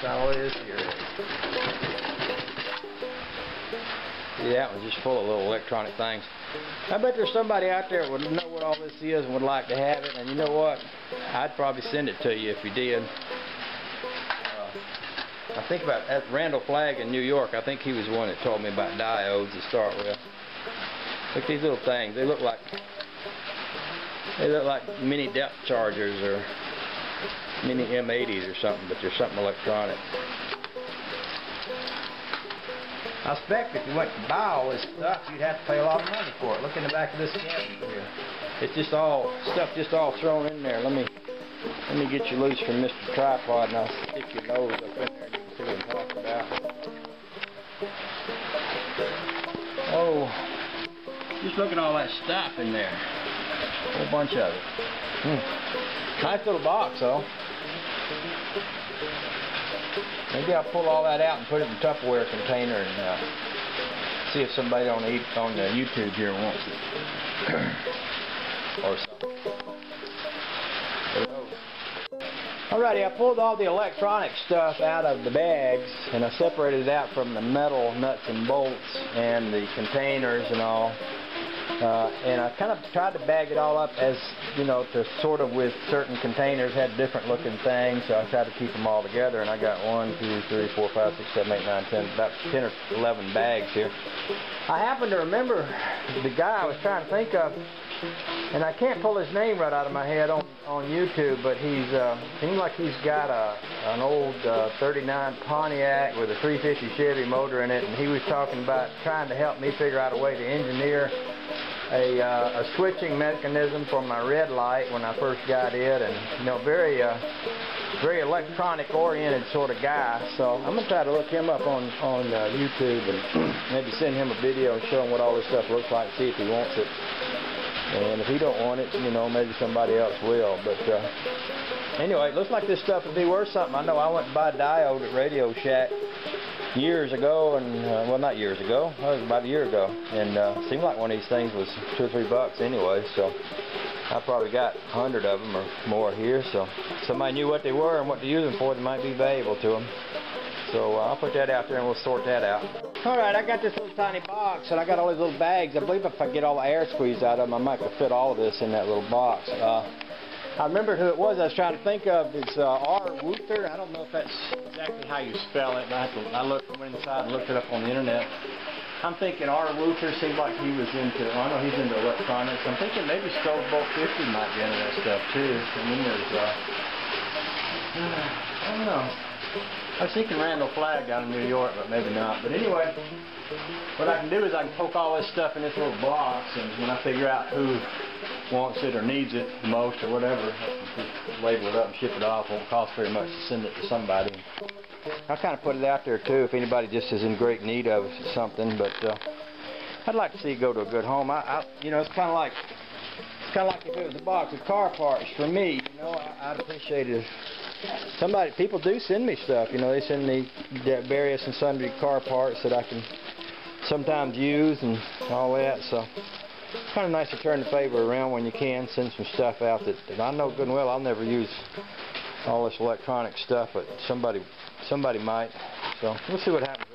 Kind of what it is here. See, that one's just full of little electronic things. I bet there's somebody out there that would know what all this is and would like to have it. And you know what? I'd probably send it to you if you did. I think about at Randall Flagg in New York. I think he was the one that told me about diodes to start with. Look at these little things. They look like mini depth chargers or mini M80s or something, but they're something electronic. I expect if you went to buy all this stuff, you'd have to pay a lot of money for it. Look in the back of this cabinet here. It's just all stuff just all thrown in there. Let me get you loose from Mr. Tripod and I'll stick your nose up in there and you can see what I'm talking about. Oh, just look at all that stuff in there. A whole bunch of it. Nice little box though. Maybe I'll pull all that out and put it in a Tupperware container and see if somebody on the YouTube here wants it. Or something. Alrighty, I pulled all the electronic stuff out of the bags and I separated it out from the metal nuts and bolts and the containers and all. And I kind of tried to bag it all up as, you know, to sort of with certain containers had different looking things, so I tried to keep them all together, and I got 1, 2, 3, 4, 5, 6, 7, 8, 9, 10, about 10 or 11 bags here. I happen to remember the guy I was trying to think of, and I can't pull his name right out of my head on YouTube, but he's seems like he's got an old 39 Pontiac with a 350 Chevy motor in it, and he was talking about trying to help me figure out a way to engineer a switching mechanism for my red light when I first got it, and you know, very electronic oriented sort of guy. So I'm gonna try to look him up on YouTube and maybe send him a video and show him what all this stuff looks like, see if he wants it. And if he don't want it, you know, maybe somebody else will. But anyway, it looks like this stuff would be worth something. I know I went to buy a diode at Radio Shack years ago, and well, not years ago, it was about a year ago, and it seemed like one of these things was $2 or $3 anyway, so I probably got 100 of them or more here, so if somebody knew what they were and what to use them for, they might be valuable to them. So I'll put that out there and we'll sort that out. Alright, I got this little tiny box and I got all these little bags. I believe if I get all the air squeezed out of them, I might could fit all of this in that little box. I remembered who it was I was trying to think of. It's R. Wuther. I don't know if that's exactly how you spell it, but I went inside and looked it up on the internet. I'm thinking R. Wuther seemed like he was into, well, I know he's into electronics. I'm thinking maybe Stovebolt 50 might be into that stuff too. And then there's, I don't know. I was thinking Randall Flagg down in New York, but maybe not. But anyway, what I can do is I can poke all this stuff in this little box, and when I figure out who wants it or needs it the most or whatever, I can just label it up and ship it off. It won't cost very much to send it to somebody. I'll kind of put it out there too if anybody just is in great need of something. But I'd like to see it go to a good home. You know, it's kind of like if it was a box of car parts for me. You know, I'd appreciate it. People do send me stuff, you know, they send me various and sundry car parts that I can sometimes use and all that, so it's kind of nice to turn the favor around when you can, send some stuff out that I know good and well I'll never use all this electronic stuff, but somebody might, so we'll see what happens.